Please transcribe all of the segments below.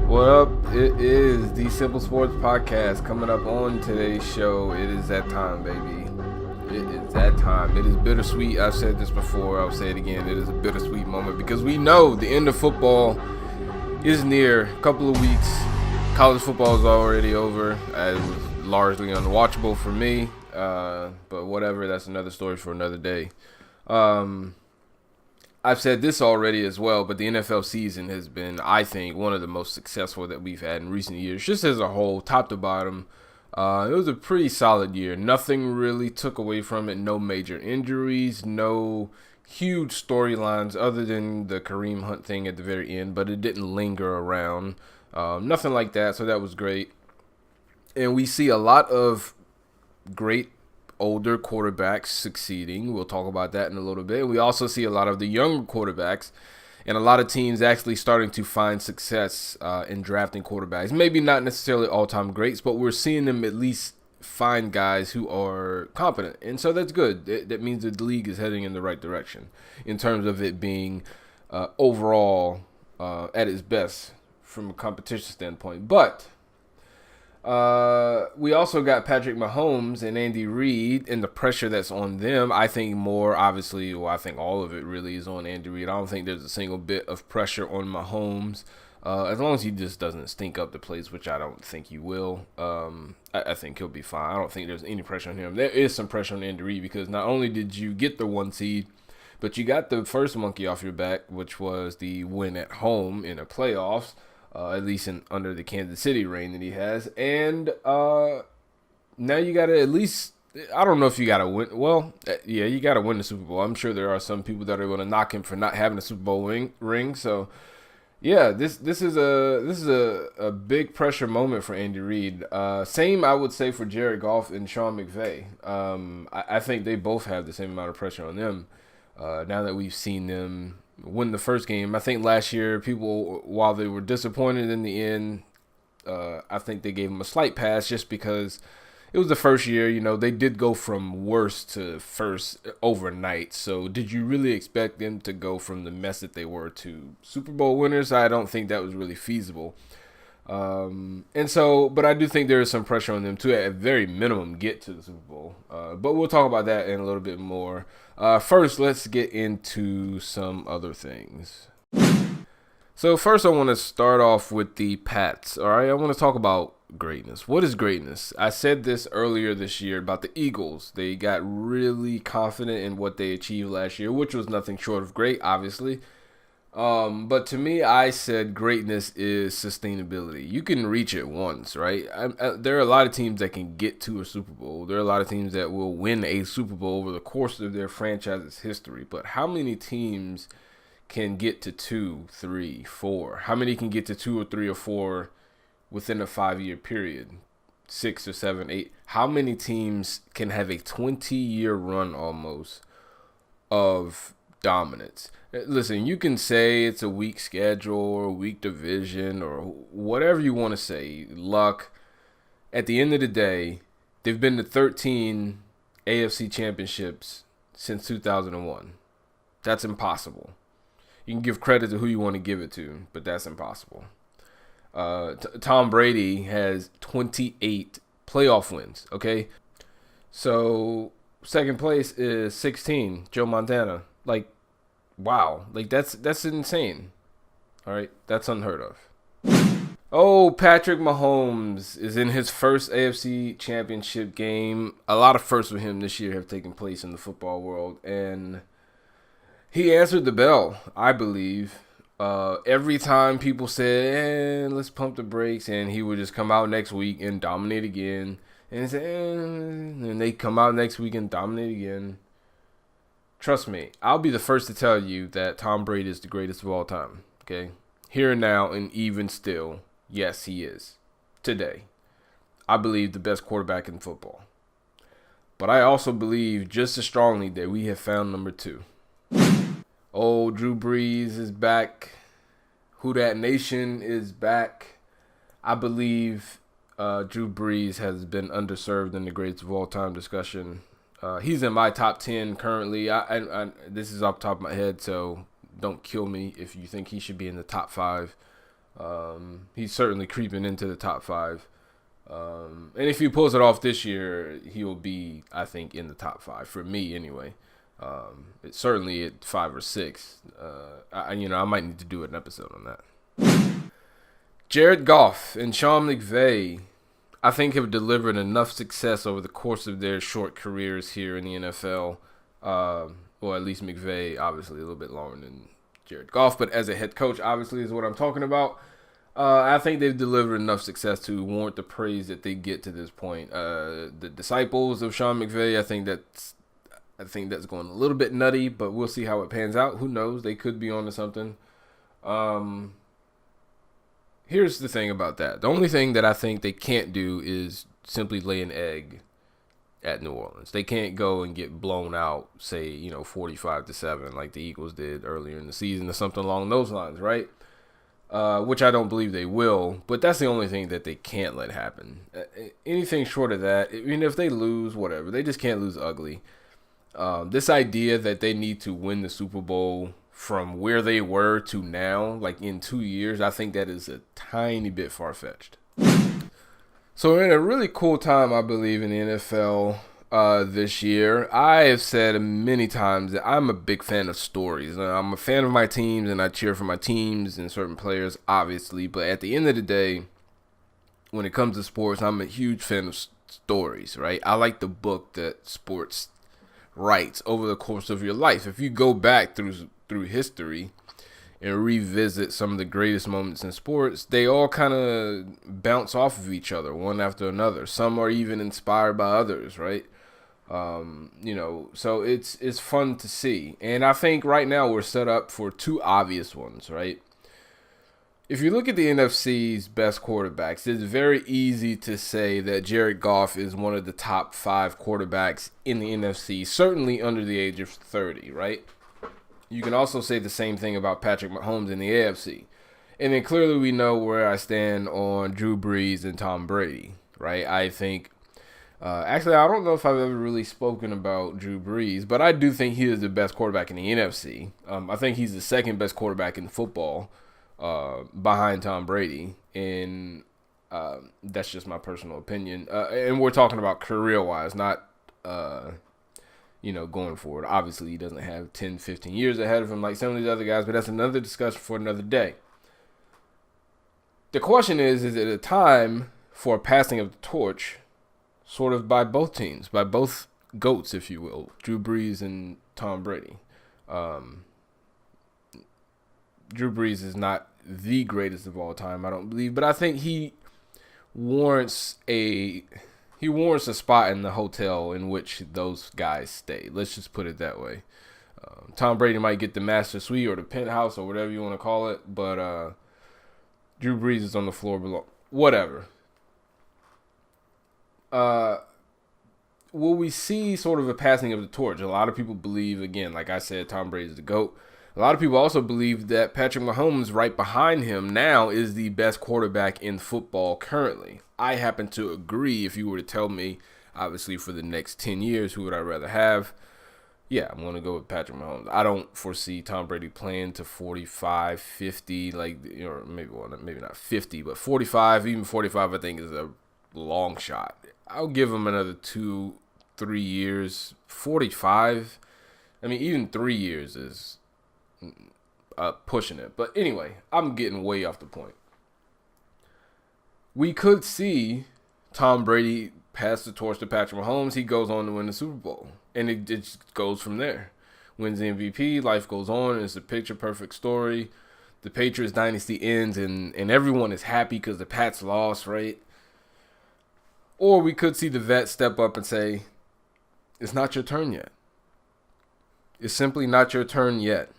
What up? It is the Simple Sports Podcast coming up on today's show. It is that time, baby. It is that time. It is bittersweet. I've said this before. I'll say it again. It is a bittersweet moment because we know the end of football is near. A couple of weeks. College football is already over. It was largely unwatchable for me. But whatever. That's another story for another day. I've said this already as well, but the NFL season has been, I think, one of the most successful that we've had in recent years, just as a whole, top to bottom. It was a pretty solid year. Nothing really took away from it. No major injuries, no huge storylines other than the Kareem Hunt thing at the very end, but it didn't linger around. Nothing like that, so that was great. And we see a lot of great older quarterbacks succeeding. We'll talk about that in a little bit. We also see a lot of the younger quarterbacks and a lot of teams actually starting to find success in drafting quarterbacks. Maybe not necessarily all-time greats, but we're seeing them at least find guys who are competent. And so that's good. That means the league is heading in the right direction in terms of it being overall at its best from a competition standpoint. But we also got Patrick Mahomes and Andy Reid and the pressure that's on them. I think more, obviously, I think all of it really is on Andy Reid. I don't think there's a single bit of pressure on Mahomes. As long as he just doesn't stink up the place, which I don't think he will. I think he'll be fine. I don't think there's any pressure on him. There is some pressure on Andy Reid because not only did you get the 1 seed, but you got the first monkey off your back, which was the win at home in the playoffs. At least under the Kansas City reign that he has. And now you got to at least, I don't know if you got to win. Well, yeah, you got to win the Super Bowl. I'm sure there are some people that are going to knock him for not having a Super Bowl ring. So, yeah, this is a big pressure moment for Andy Reid. Same, I would say, for Jared Goff and Sean McVay. I think they both have the same amount of pressure on them now that we've seen them win the first game. I think last year, people, while they were disappointed in the end, I think they gave them a slight pass just because it was the first year. You know, they did go from worst to first overnight. So did you really expect them to go from the mess that they were to Super Bowl winners? I don't think that was really feasible. But I do think there is some pressure on them to, at very minimum, get to the Super Bowl. But we'll talk about that in a little bit more. First, let's get into some other things. So first, I want to start off with the Pats. All right, I want to talk about greatness. What is greatness? I said this earlier this year about the Eagles. They got really confident in what they achieved last year, which was nothing short of great, obviously. But to me, I said greatness is sustainability. You can reach it once, right? There are a lot of teams that can get to a Super Bowl. There are a lot of teams that will win a Super Bowl over the course of their franchise's history. But how many teams can get to 2, 3, 4? How many can get to 2 or 3 or 4 within a 5-year period? 6 or 7, 8. How many teams can have a 20-year run almost of dominance? Listen, you can say it's a weak schedule or a weak division or whatever you want to say, luck. At the end of the day, they've been to 13 AFC championships since 2001. That's impossible. You can give credit to who you want to give it to, but that's impossible. Tom Brady has 28 playoff wins, okay? So second place is 16, Joe Montana. Like, wow, like that's insane. All right, that's unheard of. Oh, Patrick Mahomes is in his first AFC championship game. A lot of firsts for him this year have taken place in the football world, and he answered the bell, I believe. Every time people said, let's pump the brakes, and he would just come out next week and dominate again. And say, and they come out next week and dominate again. Trust me, I'll be the first to tell you that Tom Brady is the greatest of all time, okay? Here and now, and even still, yes, he is. Today, I believe the best quarterback in football. But I also believe just as strongly that we have found number 2. Oh, Drew Brees is back. Who Dat Nation is back. I believe Drew Brees has been underserved in the greatest of all time discussion. He's in my top 10 currently. This is off the top of my head, so don't kill me if you think he should be in the top 5. He's certainly creeping into the top 5. And if he pulls it off this year, he will be, I think, in the top 5 for me anyway. It's certainly at 5 or 6. I might need to do an episode on that. Jared Goff and Sean McVay, I think, have delivered enough success over the course of their short careers here in the NFL. Well, at least McVay, obviously, a little bit longer than Jared Goff, but as a head coach, obviously, is what I'm talking about. I think they've delivered enough success to warrant the praise that they get to this point. The disciples of Sean McVay, I think that's going a little bit nutty, but we'll see how it pans out. Who knows? They could be onto something. Here's the thing about that. The only thing that I think they can't do is simply lay an egg at New Orleans. They can't go and get blown out, say, 45-7 like the Eagles did earlier in the season or something along those lines, right? Which I don't believe they will, but that's the only thing that they can't let happen. Anything short of that, if they lose, whatever, they just can't lose ugly. This idea that they need to win the Super Bowl from where they were to now, like in 2 years, I think that is a tiny bit far-fetched. So we're in a really cool time, I believe, in the NFL this year. I have said many times that I'm a big fan of stories. I'm a fan of my teams, and I cheer for my teams and certain players, obviously. But at the end of the day, when it comes to sports, I'm a huge fan of stories, right? I like the book that sports writes over the course of your life. If you go back through history and revisit some of the greatest moments in sports, they all kind of bounce off of each other, one after another. Some are even inspired by others, right? So it's fun to see. And I think right now we're set up for 2 obvious ones, right? If you look at the NFC's best quarterbacks, it's very easy to say that Jared Goff is one of the top 5 quarterbacks in the NFC, certainly under the age of 30, right? You can also say the same thing about Patrick Mahomes in the AFC. And then clearly we know where I stand on Drew Brees and Tom Brady, right? I think, actually, I don't know if I've ever really spoken about Drew Brees, but I do think he is the best quarterback in the NFC. I think he's the second best quarterback in football behind Tom Brady. And that's just my personal opinion. And we're talking about career-wise, not going forward. Obviously, he doesn't have 10, 15 years ahead of him like some of these other guys, but that's another discussion for another day. The question is it a time for a passing of the torch, sort of by both teams, by both GOATs, if you will, Drew Brees and Tom Brady? Drew Brees is not the greatest of all time, I don't believe, but I think he warrants a spot in the hotel in which those guys stay. Let's just put it that way. Tom Brady might get the master suite or the penthouse or whatever you want to call it, but Drew Brees is on the floor below. Whatever. Will we see sort of a passing of the torch? A lot of people believe, again, like I said, Tom Brady is the GOAT. A lot of people also believe that Patrick Mahomes, right behind him now, is the best quarterback in football currently. I happen to agree. If you were to tell me, obviously, for the next 10 years, who would I rather have? Yeah, I'm going to go with Patrick Mahomes. I don't foresee Tom Brady playing to 45, 50, or maybe not 50, but 45, even 45, I think is a long shot. I'll give him another 2-3 years. 45, even 3 years is pushing it. But anyway, I'm getting way off the point. We could see Tom Brady pass the torch to Patrick Mahomes. He goes on to win the Super Bowl. And it just goes from there. Wins the MVP, life goes on. It's a picture-perfect story. The Patriots dynasty ends, and everyone is happy because the Pats lost, right? Or we could see the vet step up and say, it's not your turn yet. It's simply not your turn yet.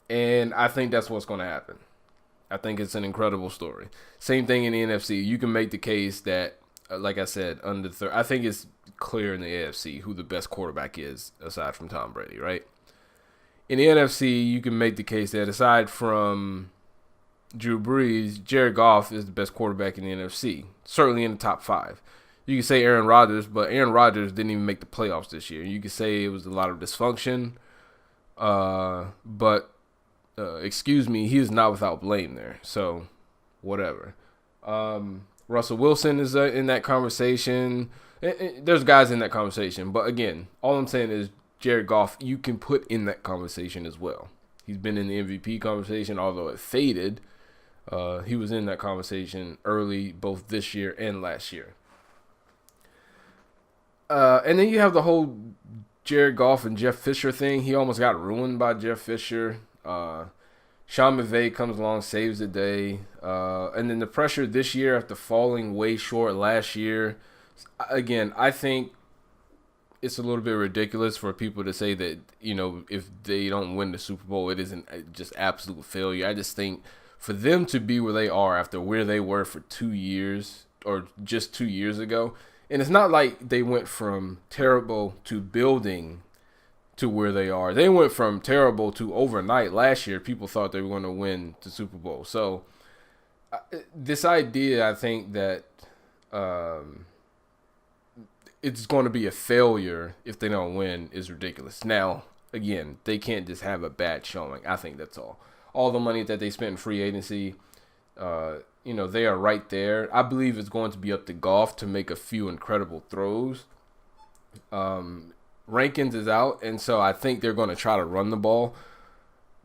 And I think that's what's going to happen. I think it's an incredible story. Same thing in the NFC. You can make the case that, like I said, I think it's clear in the AFC who the best quarterback is aside from Tom Brady, right? In the NFC, you can make the case that aside from Drew Brees, Jared Goff is the best quarterback in the NFC, certainly in the top 5. You can say Aaron Rodgers, but Aaron Rodgers didn't even make the playoffs this year. You could say it was a lot of dysfunction, but excuse me, he is not without blame there. So, whatever. Russell Wilson is in that conversation. There's guys in that conversation. But again, all I'm saying is Jared Goff, you can put in that conversation as well. He's been in the MVP conversation, although it faded. He was in that conversation early, both this year and last year. And then you have the whole Jared Goff and Jeff Fisher thing. He almost got ruined by Jeff Fisher. Sean McVay comes along, saves the day. And then the pressure this year after falling way short last year. Again, I think it's a little bit ridiculous for people to say that, if they don't win the Super Bowl, it isn't just absolute failure. I just think for them to be where they are after where they were for 2 years or just 2 years ago, and it's not like they went from terrible to building to where they are. They went from terrible to overnight. Last year, people thought they were going to win the Super Bowl. So this idea, I think that it's going to be a failure if they don't win is ridiculous. Now, again, they can't just have a bad showing. I think that's all. All the money that they spent in free agency, they are right there. I believe it's going to be up to Goff to make a few incredible throws. Rankins is out, and so I think they're going to try to run the ball.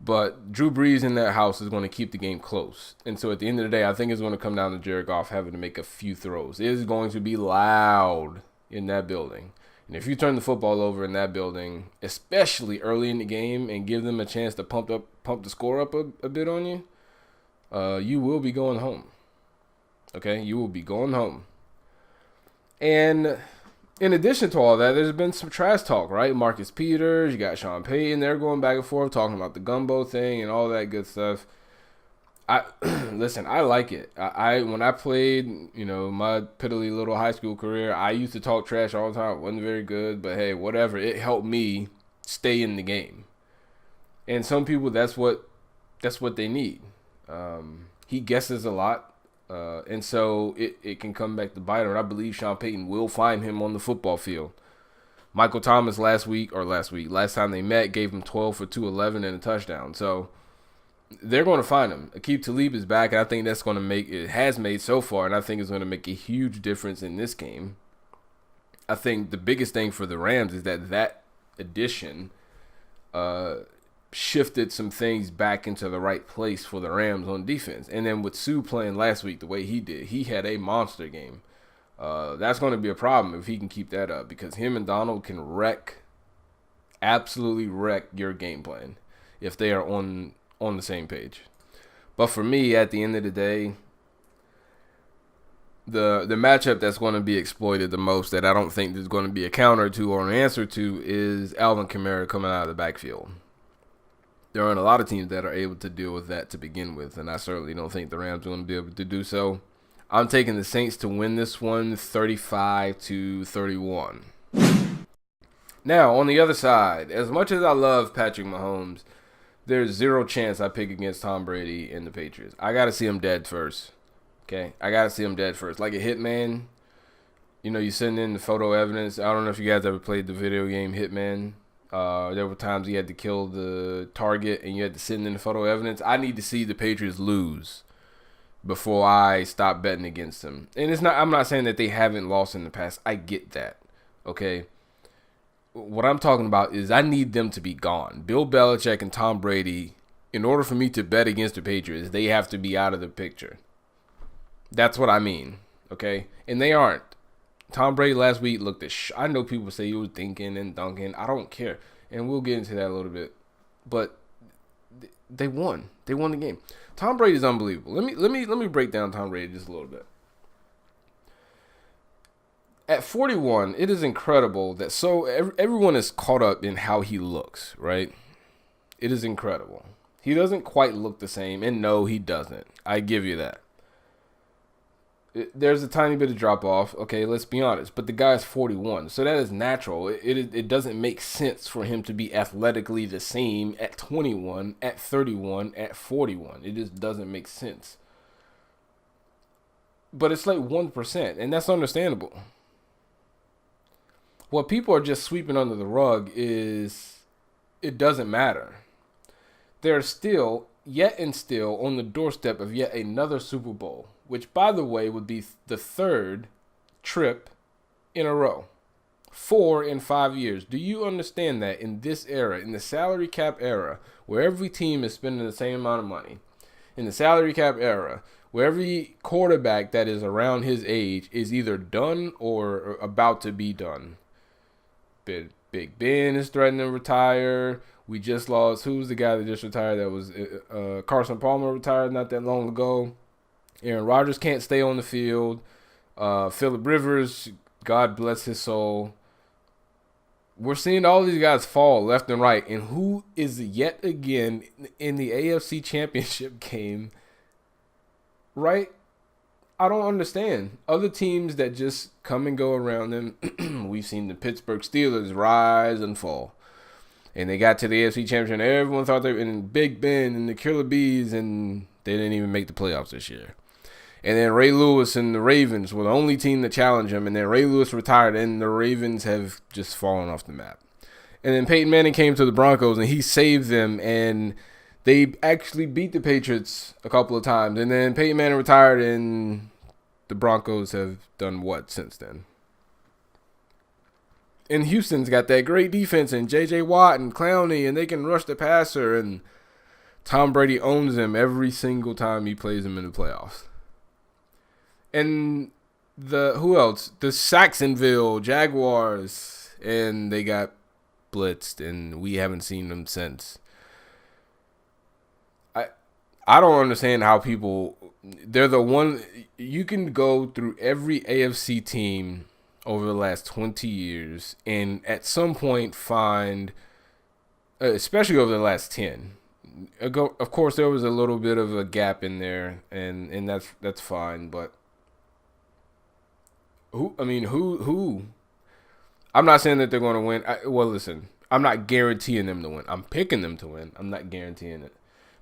But Drew Brees in that house is going to keep the game close. And so at the end of the day, I think it's going to come down to Jared Goff having to make a few throws. It is going to be loud in that building. And if you turn the football over in that building, especially early in the game, and give them a chance to pump the score up a bit on you, you will be going home. Okay? You will be going home. And in addition to all that, there's been some trash talk, right? Marcus Peters, you got Sean Payton, they're going back and forth talking about the gumbo thing and all that good stuff. Listen, I like it. When I played, my piddly little high school career, I used to talk trash all the time. It wasn't very good, but hey, whatever. It helped me stay in the game. And some people, that's what they need. He guesses a lot. And so it can come back to bite him. And I believe Sean Payton will find him on the football field. Michael Thomas last time they met, gave him 12 for 211 and a touchdown. So they're going to find him. Aqib Talib is back, and I think that's going to it has made so far, and I think it's going to make a huge difference in this game. I think the biggest thing for the Rams is that addition shifted some things back into the right place for the Rams on defense. And then with Sue playing last week the way he did, he had a monster game. That's going to be a problem if he can keep that up, because him and Donald can absolutely wreck your game plan if they are on the same page. But for me, at the end of the day, the matchup that's going to be exploited the most, that I don't think there's going to be a counter to or an answer to, is Alvin Kamara coming out of the backfield. There aren't a lot of teams that are able to deal with that to begin with, and I certainly don't think the Rams are going to be able to do so. I'm taking the Saints to win this one 35-31. Now, on the other side, as much as I love Patrick Mahomes, there's zero chance I pick against Tom Brady and the Patriots. I got to see him dead first. Okay? I got to see him dead first. Like a hitman, you send in the photo evidence. I don't know if you guys ever played the video game Hitman. There were times you had to kill the target and you had to send in the photo evidence. I need to see the Patriots lose before I stop betting against them. And I'm not saying that they haven't lost in the past. I get that. Okay? What I'm talking about is I need them to be gone. Bill Belichick and Tom Brady, in order for me to bet against the Patriots, they have to be out of the picture. That's what I mean, okay? And they aren't. Tom Brady last week looked at I know people say he was thinking and dunking. I don't care. And we'll get into that a little bit. But they won. They won the game. Tom Brady is unbelievable. Let me break down Tom Brady just a little bit. At 41, it is incredible that everyone is caught up in how he looks, right? It is incredible. He doesn't quite look the same, and no, he doesn't. I give you that. There's a tiny bit of drop-off, okay, let's be honest, but the guy's 41, so that is natural. It doesn't make sense for him to be athletically the same at 21, at 31, at 41. It just doesn't make sense. But it's like 1%, and that's understandable. What people are just sweeping under the rug is it doesn't matter. they're still on the doorstep of yet another Super Bowl, which, by the way, would be the third trip in a row. 4 in 5 years. Do you understand that in this era, in the salary cap era, where every team is spending the same amount of money, in the salary cap era, where every quarterback that is around his age is either done or about to be done? Big Ben is threatening to retire. We just lost, who's the guy that just retired? That was Carson Palmer retired not that long ago. Aaron Rodgers can't stay on the field. Phillip Rivers, God bless his soul. We're seeing all these guys fall left and right. And who is yet again in the AFC Championship game? Right? I don't understand. Other teams that just come and go around them, we've seen the Pittsburgh Steelers rise and fall. And they got to the AFC Championship, and everyone thought they were in Big Ben and the Killer Bees, and they didn't even make the playoffs this year. And then Ray Lewis and the Ravens were the only team that challenged him, and then Ray Lewis retired, and the Ravens have just fallen off the map. And then Peyton Manning came to the Broncos, and he saved them, and they actually beat the Patriots a couple of times. And then Peyton Manning retired, and the Broncos have done what since then? And Houston's got that great defense, and J.J. Watt and Clowney, and they can rush the passer, and Tom Brady owns them every single time he plays them in the playoffs. And who else? The Jacksonville Jaguars, and they got blitzed, and we haven't seen them since. I don't understand how they're the one, you can go through every AFC team over the last 20 years and at some point find, especially over the last 10, of course there was a little bit of a gap in there, and that's fine, but who? I'm not saying that they're going to win. Well, listen, I'm not guaranteeing them to win. I'm picking them to win. I'm not guaranteeing it.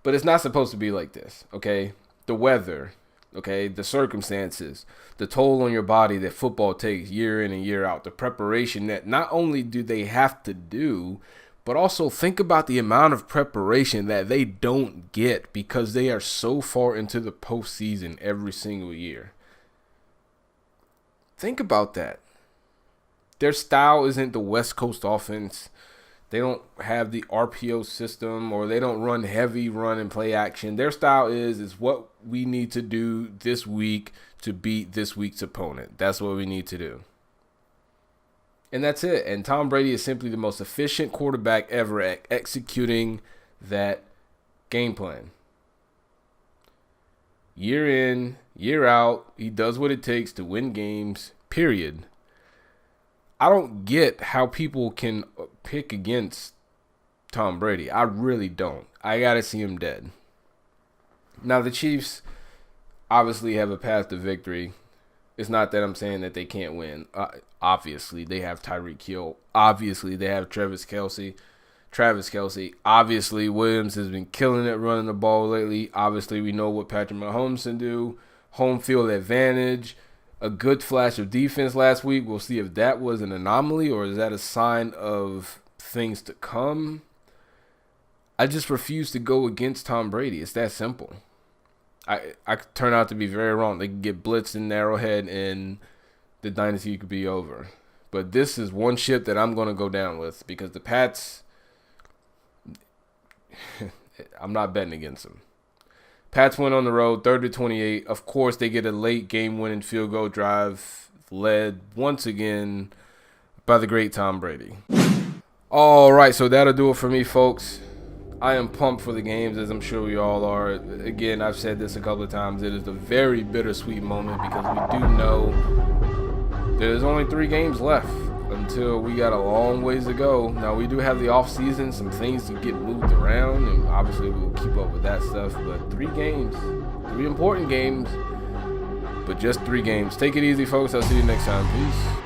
But it's not supposed to be like this, okay? The weather, okay? The circumstances, the toll on your body that football takes year in and year out, the preparation that not only do they have to do, but also think about the amount of preparation that they don't get because they are so far into the postseason every single year. Think about that. Their style isn't the West Coast offense. They don't have the RPO system, or they don't run heavy run and play action. Their style is what we need to do this week to beat this week's opponent. That's what we need to do. And that's it. And Tom Brady is simply the most efficient quarterback ever at executing that game plan. Year in, year out, he does what it takes to win games, period. I don't get how people can pick against Tom Brady. I really don't. I got to see him dead. Now, the Chiefs obviously have a path to victory. It's not that I'm saying that they can't win. Obviously, they have Tyreek Hill. Obviously, they have Travis Kelce. Obviously, Williams has been killing it running the ball lately. Obviously, we know what Patrick Mahomes can do. Home field advantage. A good flash of defense last week. We'll see if that was an anomaly or is that a sign of things to come. I just refuse to go against Tom Brady. It's that simple. I could turn out to be very wrong. They could get blitzed in Arrowhead and the dynasty could be over. But this is one ship that I'm going to go down with because the Pats, I'm not betting against them. Pats went on the road, 30-28. Of course, they get a late game-winning field goal drive led once again by the great Tom Brady. All right, so that'll do it for me, folks. I am pumped for the games, as I'm sure we all are. Again, I've said this a couple of times. It is a very bittersweet moment because we do know there's only 3 games left until we got a long ways to go. Now, we do have the off-season, some things to get moved around, and obviously we'll keep up with that stuff. But 3 games, 3 important games, but just 3 games. Take it easy, folks. I'll see you next time. Peace.